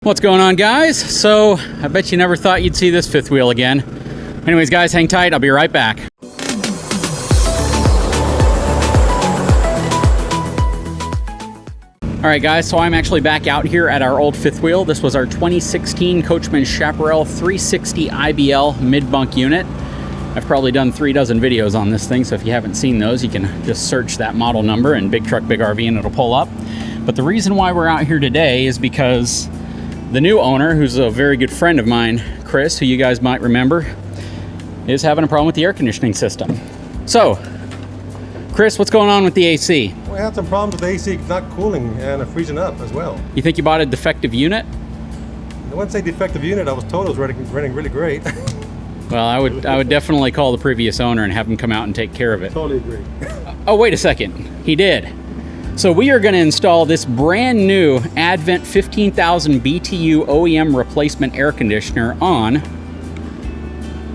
What's going on, guys? So I bet you never thought you'd see this fifth wheel again. Anyways, guys, hang tight. I'll be right back. All right, guys, so I'm actually back out here at our old fifth wheel. This was our 2016 Coachman Chaparral 360 IBL mid-bunk unit. I've probably done 3 dozen videos on this thing, so if you haven't seen those, you can just search that model number in Big Truck Big RV and it'll pull up. But the reason why we're out here today is because the new owner, who's a very good friend of mine, Chris, who you guys might remember, is having a problem with the air conditioning system. So, Chris, what's going on with the AC? We had some problems with the AC not cooling and freezing up as well. You think you bought a defective unit? I wouldn't say defective unit. I was told it was running really great. Well, I would definitely call the previous owner and have him come out and take care of it. Totally agree. Oh, wait a second. He did. So we are going to install this brand new Advent 15,000 BTU OEM replacement air conditioner on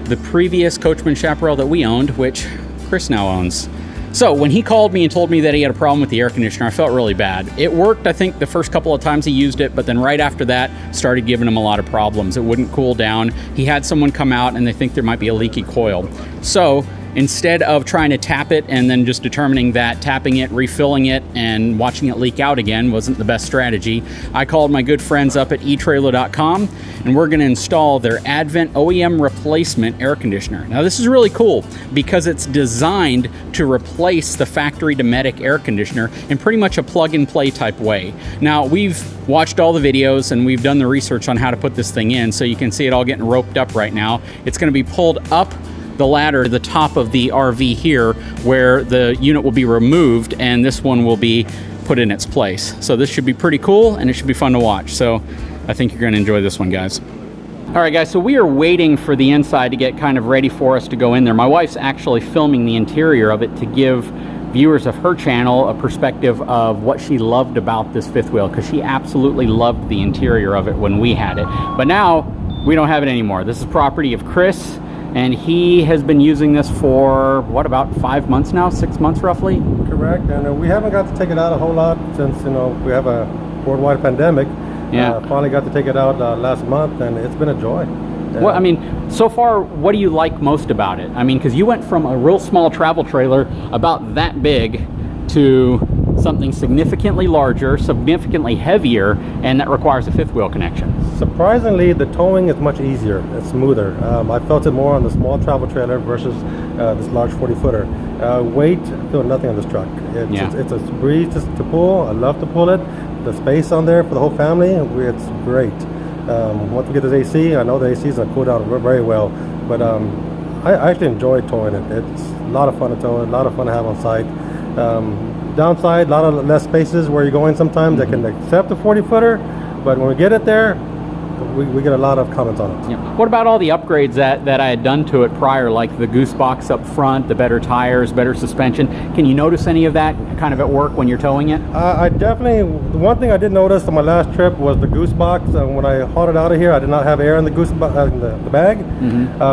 the previous Coachman Chaparral that we owned, which Chris now owns. So when he called me and told me that he had a problem with the air conditioner, I felt really bad. It worked, I think, the first couple of times he used it, but then right after that, started giving him a lot of problems. It wouldn't cool down. He had someone come out and they think there might be a leaky coil. So instead of trying to tap it and then just determining that tapping it, refilling it, and watching it leak out again wasn't the best strategy, I called my good friends up at etrailer.com and we're going to install their Advent OEM replacement air conditioner. Now this is really cool because it's designed to replace the factory Dometic air conditioner in pretty much a plug-and-play type way. Now we've watched all the videos and we've done the research on how to put this thing in, so you can see it all getting roped up right now. It's going to be pulled up the ladder to the top of the RV here where the unit will be removed and this one will be put in its place. So this should be pretty cool and it should be fun to watch. So I think you're going to enjoy this one, guys. All right, guys, so we are waiting for the inside to get kind of ready for us to go in there. My wife's actually filming the interior of it to give viewers of her channel a perspective of what she loved about this fifth wheel, because she absolutely loved the interior of it when we had it. But now we don't have it anymore. This is property of Chris, and he has been using this for, what, about 5 months now? 6 months roughly? Correct, and we haven't got to take it out a whole lot since, we have a worldwide pandemic. Yeah. Finally got to take it out last month, and it's been a joy. Well, I mean, so far, what do you like most about it? I mean, because you went from a real small travel trailer about that big to something significantly larger, significantly heavier, and that requires a fifth wheel connection. Surprisingly, the towing is much easier and smoother. I felt it more on the small travel trailer versus this large 40-footer. Weight, I feel nothing on this truck. It's a breeze to pull. I love to pull it. The space on there for the whole family, it's great. Once we get this AC, I know the AC is going to cool down very well, but I actually enjoy towing it. It's a lot of fun to tow it, a lot of fun to have on site. Downside, a lot of less spaces where you're going sometimes that can accept the 40-footer, but when we get it there, we get a lot of comments on it. Yeah. What about all the upgrades that I had done to it prior, like the goose box up front, the better tires, better suspension? Can you notice any of that kind of at work when you're towing it? I definitely, the one thing I did notice on my last trip was the goose box. When I hauled it out of here, I did not have air in the goose box, the bag.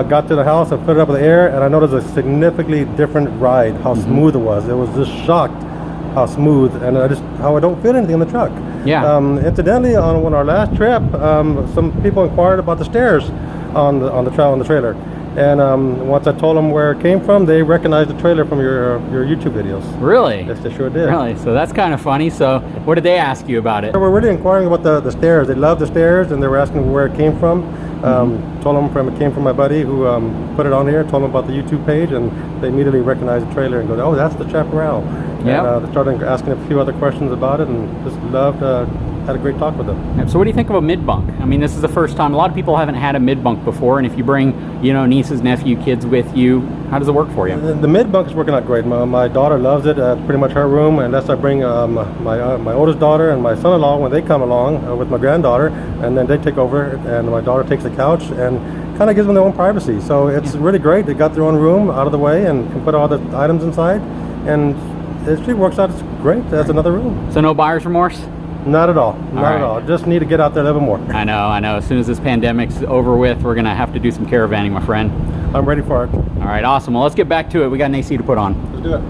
Got to the house and filled it up with air, and I noticed a significantly different ride, how smooth it was. It was just shocked how smooth, and how I don't feel anything in the truck. Yeah. Incidentally, on our last trip, some people inquired about the stairs on the trailer, and once I told them where it came from, they recognized the trailer from your YouTube videos. Really? Yes, they sure did. Really? So that's kind of funny. So what did they ask you about it? They were really inquiring about the stairs. They loved the stairs, and they were asking where it came from. Told them it came from my buddy who put it on here. Told them about the YouTube page, and they immediately recognized the trailer and go, "Oh, that's the Chaparral." Yeah. And they started asking a few other questions about it, and just loved. Had a great talk with them. So what do you think of a mid-bunk? I mean, this is the first time. A lot of people haven't had a mid-bunk before, and if you bring, nieces, nephew, kids with you, how does it work for you? The mid-bunk is working out great. My daughter loves it. It's pretty much her room, unless I bring my oldest daughter and my son-in-law when they come along with my granddaughter, and then they take over, and my daughter takes the couch and kind of gives them their own privacy. So it's really great. They got their own room out of the way and can put all the items inside, and it actually works out great. That's another room. So no buyer's remorse? Not at all. Not at all. Just need to get out there a little more. I know. As soon as this pandemic's over with, we're going to have to do some caravanning, my friend. I'm ready for it. All right, awesome. Well, let's get back to it. We got an AC to put on. Let's do it.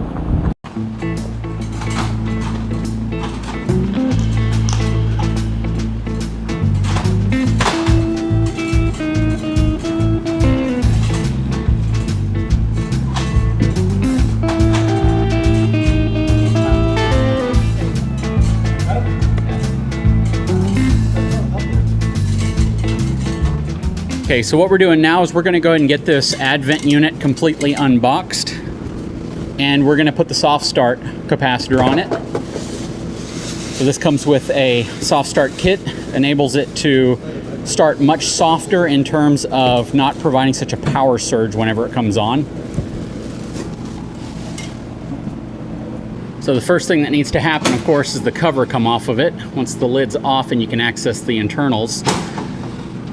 Okay, so what we're doing now is we're going to go ahead and get this Advent unit completely unboxed, and we're going to put the soft start capacitor on it. So this comes with a soft start kit, enables it to start much softer in terms of not providing such a power surge whenever it comes on. So the first thing that needs to happen, of course, is the cover come off of it. Once the lid's off and you can access the internals.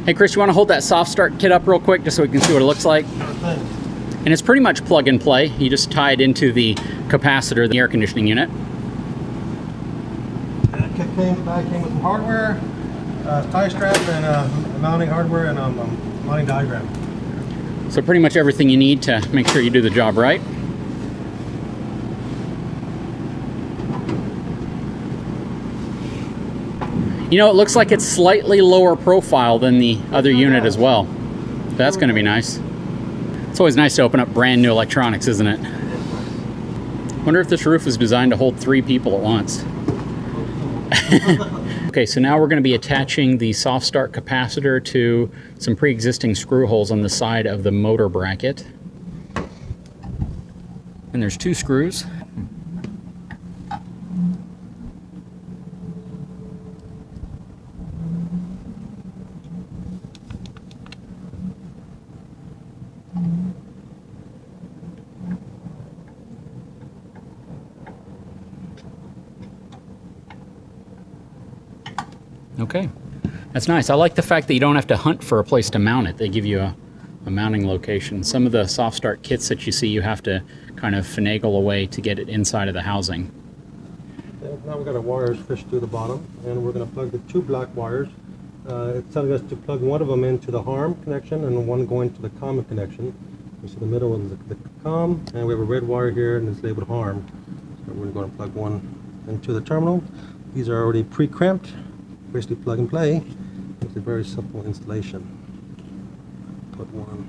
Hey Chris, you want to hold that soft start kit up real quick just so we can see what it looks like? And it's pretty much plug and play. You just tie it into the capacitor, the air conditioning unit. And the kit came with some hardware, tie strap, and mounting hardware, and mounting diagram. So pretty much everything you need to make sure you do the job right. You know, it looks like it's slightly lower profile than the other unit as well. That's going to be nice. It's always nice to open up brand new electronics, isn't it? Wonder if this roof is designed to hold 3 people at once. Okay, so now we're going to be attaching the soft start capacitor to some pre-existing screw holes on the side of the motor bracket. And there's 2 screws. Okay, that's nice. I like the fact that you don't have to hunt for a place to mount it. They give you a mounting location. Some of the soft start kits that you see, you have to kind of finagle away to get it inside of the housing. Now we've got our wires fished through the bottom, and we're going to plug the 2 black wires. It's telling us to plug one of them into the harm connection and one going to the common connection. You see the middle is the COM, and we have a red wire here and it's labeled harm. So we're going to plug one into the terminal. These are already pre-crimped. Basically plug and play. It's a very simple installation. Put one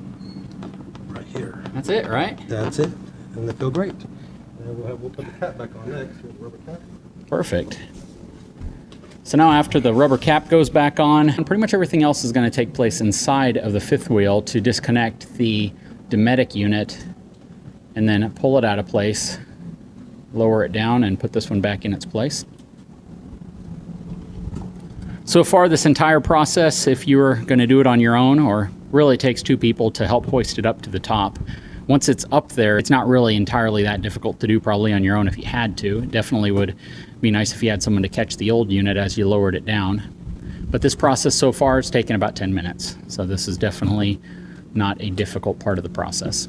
right here. That's it, right? That's it, and they feel great. And we'll put the cap back on next with the rubber cap. Perfect. So now after the rubber cap goes back on, pretty much everything else is going to take place inside of the 5th wheel to disconnect the Dometic unit and then pull it out of place, lower it down, and put this one back in its place. So far, this entire process, if you were going to do it on your own, or really takes 2 people to help hoist it up to the top. Once it's up there, it's not really entirely that difficult to do probably on your own if you had to. It definitely would be nice if you had someone to catch the old unit as you lowered it down. But this process so far has taken about 10 minutes. So this is definitely not a difficult part of the process.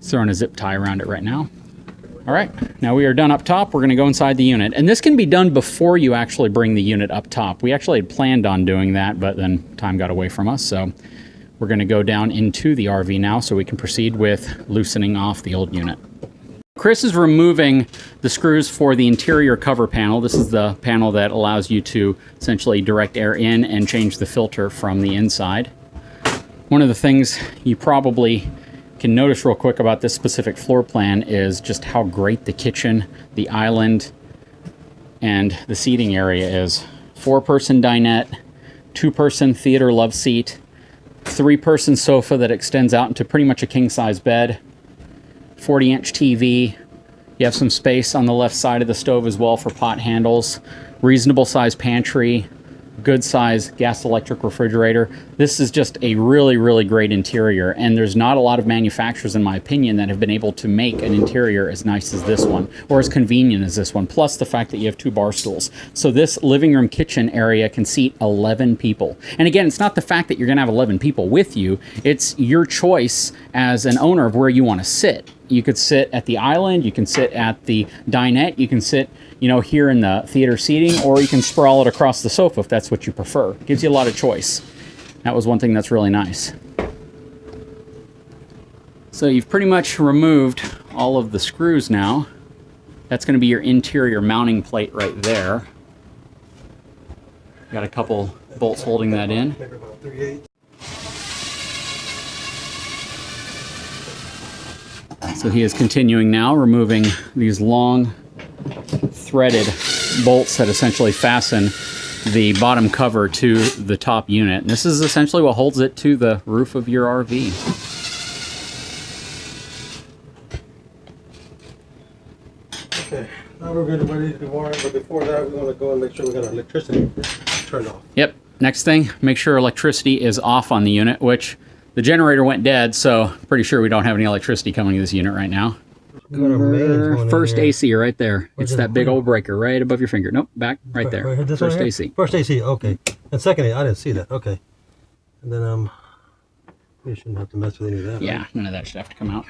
Throwing a zip tie around it right now. All right, now we are done up top. We're going to go inside the unit. And this can be done before you actually bring the unit up top. We actually had planned on doing that, but then time got away from us. So we're going to go down into the RV now so we can proceed with loosening off the old unit. Chris is removing the screws for the interior cover panel. This is the panel that allows you to essentially direct air in and change the filter from the inside. One of the things you probably can notice real quick about this specific floor plan is just how great the kitchen, the island, and the seating area is. 4-person dinette, 2-person theater love seat, 3-person sofa that extends out into pretty much a king-size bed, 40-inch TV. You have some space on the left side of the stove as well for pot handles, reasonable size pantry, good size gas electric refrigerator. This is just a really, really great interior, and there's not a lot of manufacturers, in my opinion, that have been able to make an interior as nice as this one, or as convenient as this one, plus the fact that you have 2 bar stools. So this living room kitchen area can seat 11 people. And again, it's not the fact that you're gonna have 11 people with you, it's your choice as an owner of where you wanna sit. You could sit at the island, you can sit at the dinette, you can sit, you know, here in the theater seating, or you can sprawl it across the sofa if that's what you prefer. It gives you a lot of choice. That was one thing that's really nice. So you've pretty much removed all of the screws now. That's going to be your interior mounting plate right there. Got a couple bolts holding that in. So he is continuing now, removing these long threaded bolts that essentially fasten the bottom cover to the top unit. And this is essentially what holds it to the roof of your RV. Okay, now we're ready to warm, but before that, we want to go and make sure we got our electricity turned off. Yep. Next thing, make sure electricity is off on the unit, which the generator went dead, so pretty sure we don't have any electricity coming to this unit right now. First AC right there. It's that big old breaker right above your finger. Nope, back right there. First AC. First AC, okay. And second, I didn't see that. Okay. And then we shouldn't have to mess with any of that. Yeah, right? none of that should have to come out.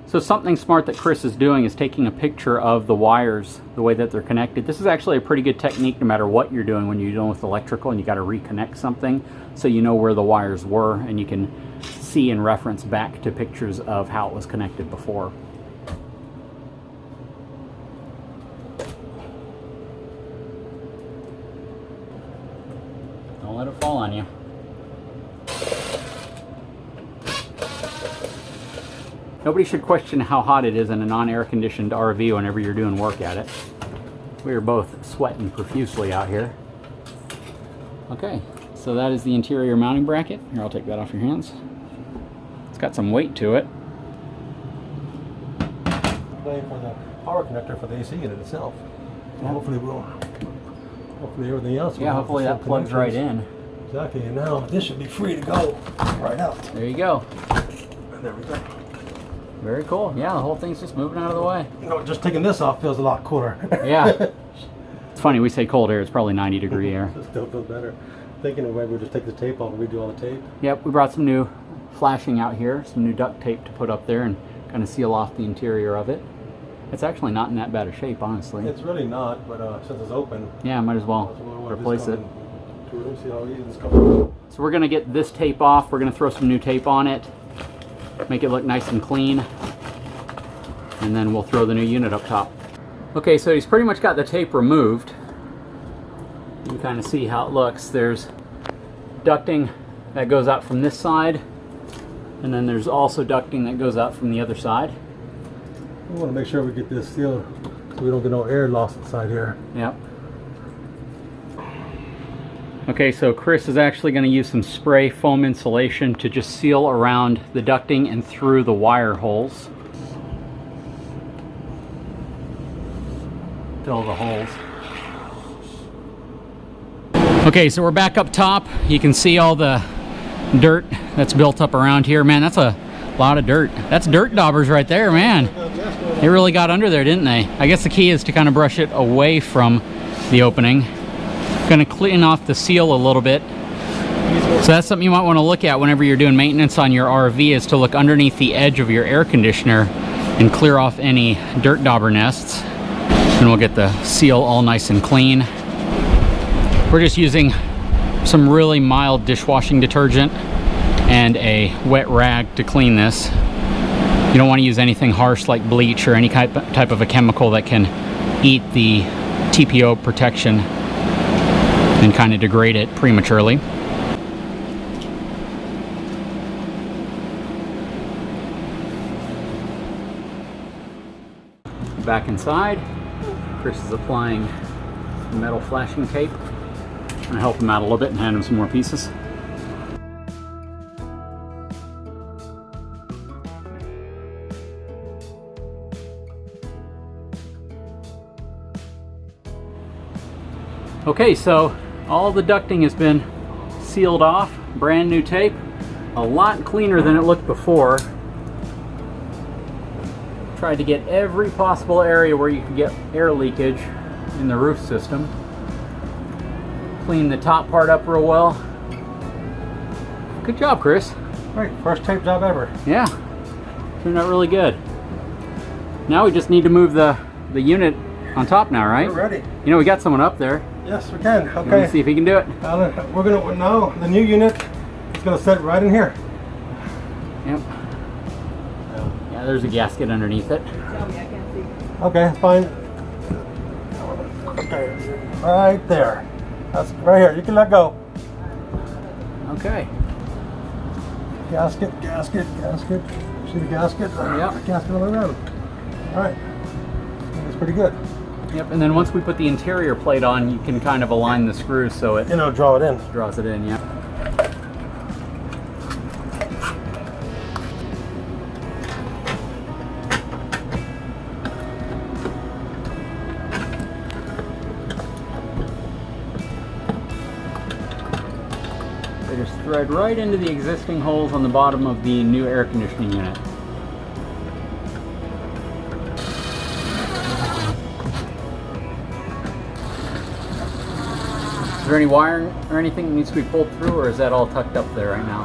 So something smart that Chris is doing is taking a picture of the wires, the way that they're connected. This is actually a pretty good technique no matter what you're doing when you're dealing with electrical and you got to reconnect something, so you know where the wires were and you can see and reference back to pictures of how it was connected before. Don't let it fall on you. Nobody should question how hot it is in a non-air conditioned RV whenever you're doing work at it. We are both sweating profusely out here. Okay, so that is the interior mounting bracket. Here, I'll take that off your hands. It's got some weight to it. Playing for the power connector for the AC unit itself. So hopefully everything else will. Yeah, hopefully that plugs right in. Exactly, and now this should be free to go right out. There you go. And there we go. Very cool. Yeah, the whole thing's just moving out of the way. You know, just taking this off feels a lot cooler. Yeah. It's funny, we say cold air, it's probably 90-degree air. It still feels better. Thinking of maybe we'll just take the tape off and redo all the tape. Yep, we brought some new flashing out here, some new duct tape to put up there and kind of seal off the interior of it. It's actually not in that bad a shape, honestly. It's really not, but since it's open, yeah, might as well replace it. See how easy this comes out. So we're going to get this tape off, we're going to throw some new tape on it, make it look nice and clean, and then we'll throw the new unit up top. Okay, so he's pretty much got the tape removed. You can kind of see how it looks. There's ducting that goes out from this side, and then there's also ducting that goes out from the other side. We want to make sure we get this sealed so we don't get no air loss inside here. Yep. Okay, so Chris is actually going to use some spray foam insulation to just seal around the ducting and through the wire holes. Fill the holes. Okay, so we're back up top. You can see all the dirt that's built up around here. Man, that's a lot of dirt. That's dirt daubers right there, man. They really got under there, didn't they? I guess the key is to kind of brush it away from the opening. Going to clean off the seal a little bit. So that's something you might want to look at whenever you're doing maintenance on your RV, is to look underneath the edge of your air conditioner and clear off any dirt dauber nests. And we'll get the seal all nice and clean. We're just using some really mild dishwashing detergent and a wet rag to clean this. You don't want to use anything harsh like bleach or any type of a chemical that can eat the TPO protection and kind of degrade it prematurely. Back inside, Chris is applying metal flashing tape. I'm going to help him out a little bit and hand him some more pieces. Okay, so all the ducting has been sealed off, brand new tape, a lot cleaner than it looked before. Tried to get every possible area where you could get air leakage in the roof system. Clean the top part up real well. Good job, Chris. Right, first tape job ever. Yeah, turned out really good. Now we just need to move the unit on top now, right? We're ready. You know, we got someone up there. Yes, we can. Okay. Let's see if he can do it. We're gonna now the new unit is gonna sit right in here. Yep. Yeah, there's a gasket underneath it. Okay, that's fine. Okay, right there. That's right here. You can let go. Okay. Gasket, gasket, gasket. See the gasket? Yep. Gasket all around. All right. That's pretty good. Yep, and then once we put the interior plate on, you can kind of align the screws so it draw it in. draws it in, yeah. They just thread right into the existing holes on the bottom of the new air conditioning unit. Is there any wiring or anything that needs to be pulled through, or is that all tucked up there right now?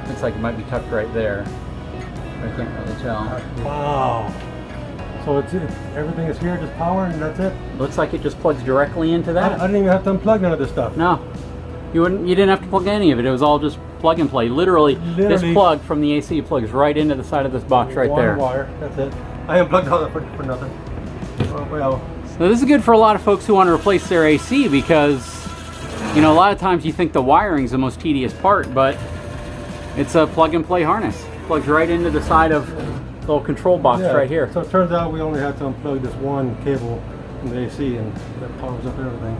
Looks like it might be tucked right there. I can't really tell. Wow. So everything is here, just power, and that's it? Looks like it just plugs directly into that. I didn't even have to unplug none of this stuff. No. You didn't have to plug any of it. It was all just plug and play. Literally, this plug from the AC plugs right into the side of this box right there. One wire, that's it. I unplugged all that for nothing. Oh, well. So this is good for a lot of folks who want to replace their AC because, you know, a lot of times you think the wiring's the most tedious part, but it's a plug and play harness. Plugs right into the side of the little control box right here. So it turns out we only had to unplug this one cable from the AC, and that powers up everything.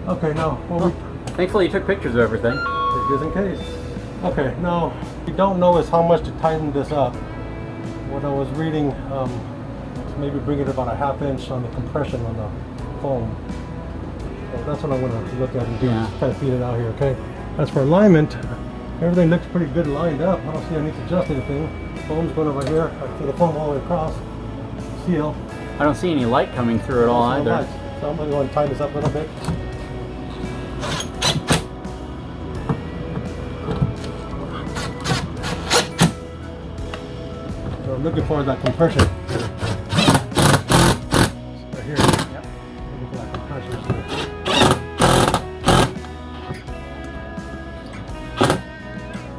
Okay, now, thankfully you took pictures of everything. Just in case. Okay, now, what we don't know is how much to tighten this up. What I was reading, maybe bring it about a 1/2 inch on the compression on the foam. So that's what I'm going to look at and do, just kind of feed it out here, okay? As for alignment, everything looks pretty good lined up. I don't see I need to adjust anything. Foam's going over here. I see the foam all the way across. Seal. I don't see any light coming through at all either. So I'm going to go and tighten this up a little bit. So I'm looking for that compression. Right here. Yep. Looking for that compression.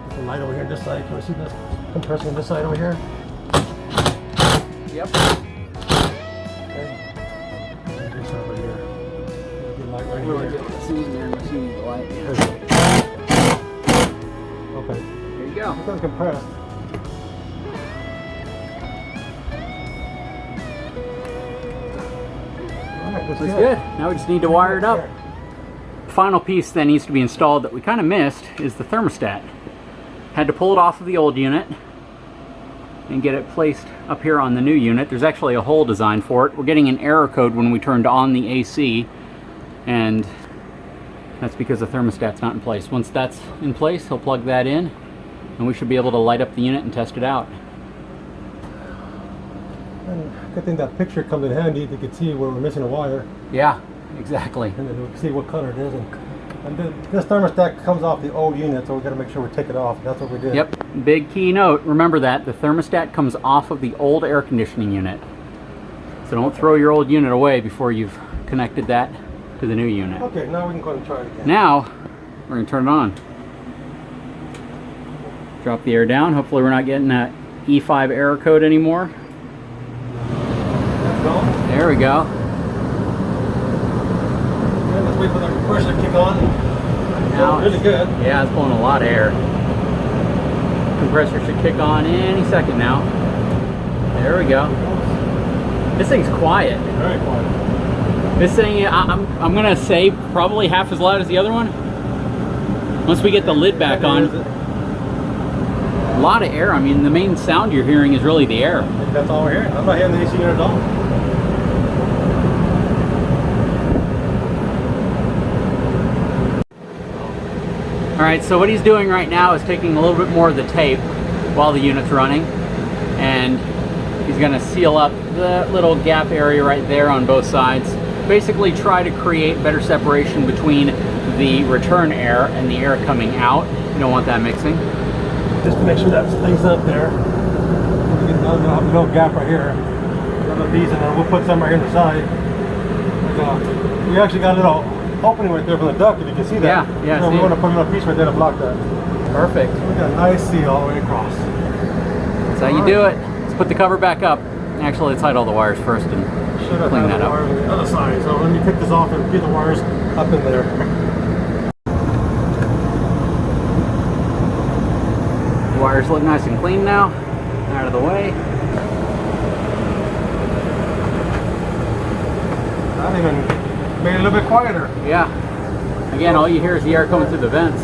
The light over here, this side. Can we see this compressing on this side over here? Yep. Okay. And this over here. Get light right here. See the light. Okay. There you go. It's not compressed. That's good. Now we just need to wire it up. Final piece that needs to be installed that we kind of missed is the thermostat. Had to pull it off of the old unit and get it placed up here on the new unit. There's actually a hole designed for it. We're getting an error code when we turned on the AC, and that's because the thermostat's not in place. Once that's in place, he'll plug that in and we should be able to light up the unit and test it out. And good thing that picture comes in handy. You can see where we're missing a wire. Yeah, exactly. And then we can see what color it is. And this thermostat comes off the old unit, so we got to make sure we take it off. That's what we did. Yep. Big key note. Remember that the thermostat comes off of the old air conditioning unit. So don't throw your old unit away before you've connected that to the new unit. Okay, now we can go ahead and try it again. Now we're going to turn it on. Drop the air down. Hopefully we're not getting that E5 error code anymore. There we go. Okay, let's wait for the compressor to kick on. Now really good. Yeah, it's blowing a lot of air. Compressor should kick on any second now. There we go. This thing's quiet. Very quiet. This thing, I'm gonna say probably half as loud as the other one. Once we get the lid back on. A lot of air. I mean, the main sound you're hearing is really the air. That's all we're hearing. I'm not hearing the AC unit at all. Alright, so what he's doing right now is taking a little bit more of the tape while the unit's running, and he's going to seal up the little gap area right there on both sides. Basically try to create better separation between the return air and the air coming out. You don't want that mixing. Just to make sure that stays up there. We get another little gap right here. One of these, and then we'll put some right here on the side. We actually got a little opening right there from the duct, if you can see that. Yeah, so we want to put another piece right there to block that. Perfect. So we got a nice seal all the way across. That's how you do it. Let's put the cover back up. Actually, let's hide all the wires first and clean that up. Wires on the other side. So let me take this off and get the wires up in there. The wires look nice and clean now. Out of the way. That even made it a little bit quieter. Yeah. Again, all you hear is the air coming through the vents.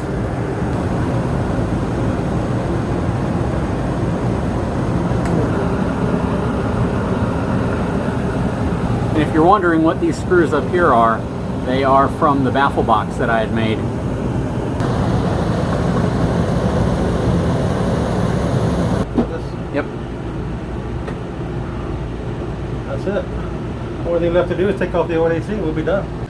And if you're wondering what these screws up here are, they are from the baffle box that I had made. Yep. That's it. Only thing left to do is take off the old AC, we'll be done.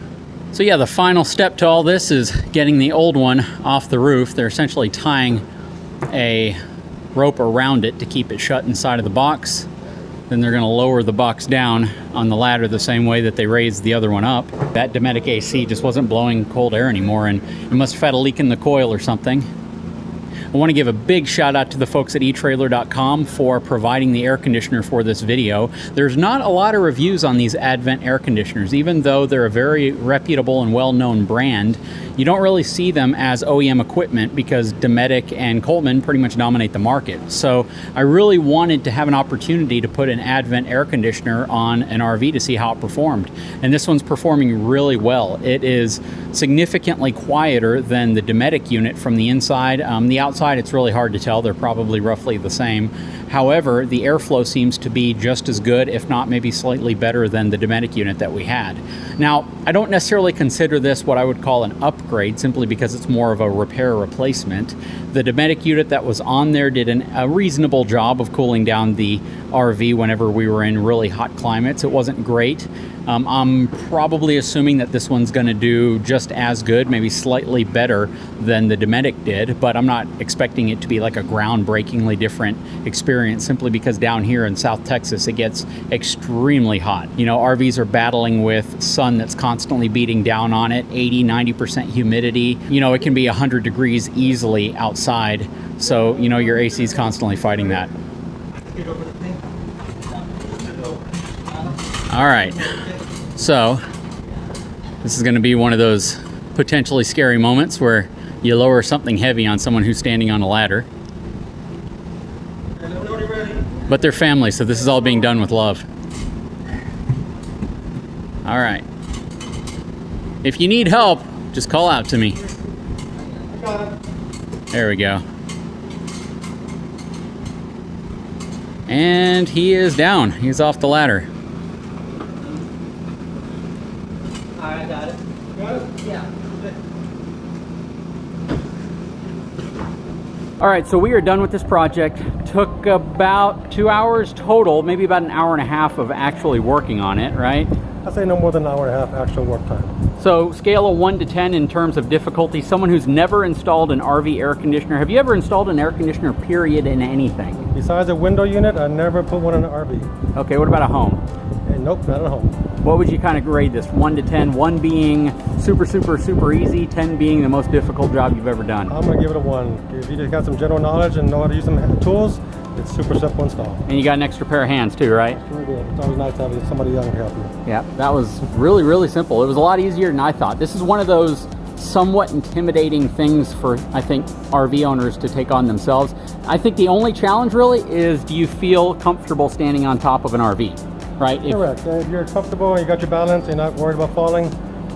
So yeah, the final step to all this is getting the old one off the roof. They're essentially tying a rope around it to keep it shut inside of the box. Then they're going to lower the box down on the ladder the same way that they raised the other one up. That Dometic AC just wasn't blowing cold air anymore, and it must have had a leak in the coil or something. I want to give a big shout out to the folks at etrailer.com for providing the air conditioner for this video. There's not a lot of reviews on these Advent air conditioners. Even though they're a very reputable and well-known brand, you don't really see them as OEM equipment because Dometic and Coleman pretty much dominate the market. So I really wanted to have an opportunity to put an Advent air conditioner on an RV to see how it performed. And this one's performing really well. It is significantly quieter than the Dometic unit from the inside. The outside, it's really hard to tell. They're probably roughly the same. However, the airflow seems to be just as good, if not maybe slightly better than the Dometic unit that we had. Now, I don't necessarily consider this what I would call an upgrade, simply because it's more of a repair replacement. The Dometic unit that was on there did a reasonable job of cooling down the RV whenever we were in really hot climates. It wasn't great. I'm probably assuming that this one's going to do just as good, maybe slightly better than the Dometic did, but I'm not expecting it to be like a groundbreakingly different experience, simply because down here in South Texas it gets extremely hot. You know, RVs are battling with sun that's constantly beating down on it, 80-90% humidity. You know, it can be 100 degrees easily outside, so you know your AC is constantly fighting that. All right, so this is going to be one of those potentially scary moments where you lower something heavy on someone who's standing on a ladder. But they're family, so this is all being done with love. All right. If you need help, just call out to me. There we go. And he is down. He's off the ladder. I got it. Got it? Yeah. All right, so we are done with this project. Took about 2 hours total, maybe about an hour and a half of actually working on it, right? I'd say no more than an hour and a half actual work time. So scale of 1 to 10 in terms of difficulty, someone who's never installed an RV air conditioner. Have you ever installed an air conditioner, period, in anything? Besides a window unit, I never put one in an RV. Okay, what about a home? Nope, not at home. What would you kind of grade this, 1 to 10? 1 being super, super, super easy, 10 being the most difficult job you've ever done. I'm gonna give it a 1. If you just got some general knowledge and know how to use some tools, it's super simple install. And you got an extra pair of hands too, right? Sure do. It's always nice to have somebody young to help you. Yeah, that was really, really simple. It was a lot easier than I thought. This is one of those somewhat intimidating things for, I think, RV owners to take on themselves. I think the only challenge really is, do you feel comfortable standing on top of an RV? Right? Correct. If you're comfortable and you got your balance, you're not worried about falling,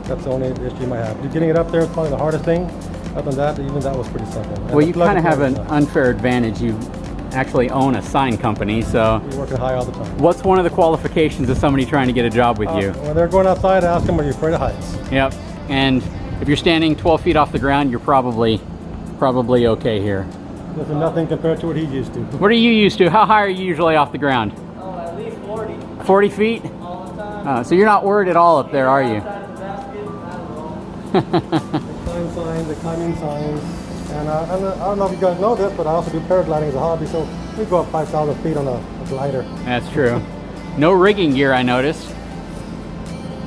that's the only issue you might have. Getting it up there is probably the hardest thing. Other than that, even that was pretty simple. Well, you kind of have an unfair advantage. You actually own a sign company, so you're working high all the time. What's one of the qualifications of somebody trying to get a job with you? When they're going outside, ask them, are you afraid of heights? Yep. And if you're standing 12 feet off the ground, you're probably okay here. This is nothing compared to what he's used to. What are you used to? How high are you usually off the ground? Oh, at least 40. 40 feet? All the time. So you're not worried at all up there, are you? The climb signs, the climbing signs. And I don't know if you guys know this, but I also do paragliding as a hobby, so we go up 5,000 feet on a glider. That's true. No rigging gear, I noticed.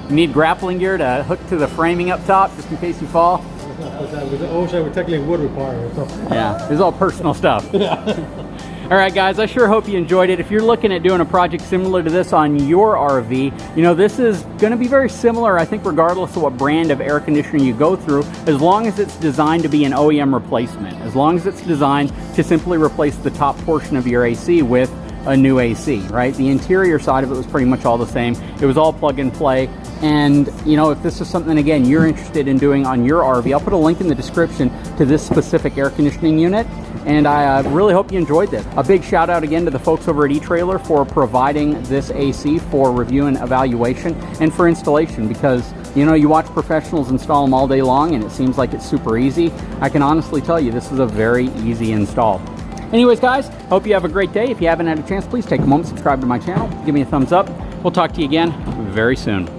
You need grappling gear to hook to the framing up top, just in case you fall. With the OSHA, we technically would require it. So. Yeah, this is all personal stuff. Yeah. All right, guys, I sure hope you enjoyed it. If you're looking at doing a project similar to this on your RV, you know, this is going to be very similar, I think, regardless of what brand of air conditioning you go through, as long as it's designed to be an OEM replacement, as long as it's designed to simply replace the top portion of your AC with a new AC, right? The interior side of it was pretty much all the same. It was all plug and play. And you know, if this is something again you're interested in doing on your RV, I'll put a link in the description to this specific air conditioning unit. And I really hope you enjoyed this. A big shout out again to the folks over at eTrailer for providing this AC for review and evaluation and for installation, because you know, you watch professionals install them all day long and it seems like it's super easy. I can honestly tell you this is a very easy install. Anyways guys, hope you have a great day. If you haven't had a chance, please take a moment, subscribe to my channel, give me a thumbs up. We'll talk to you again very soon.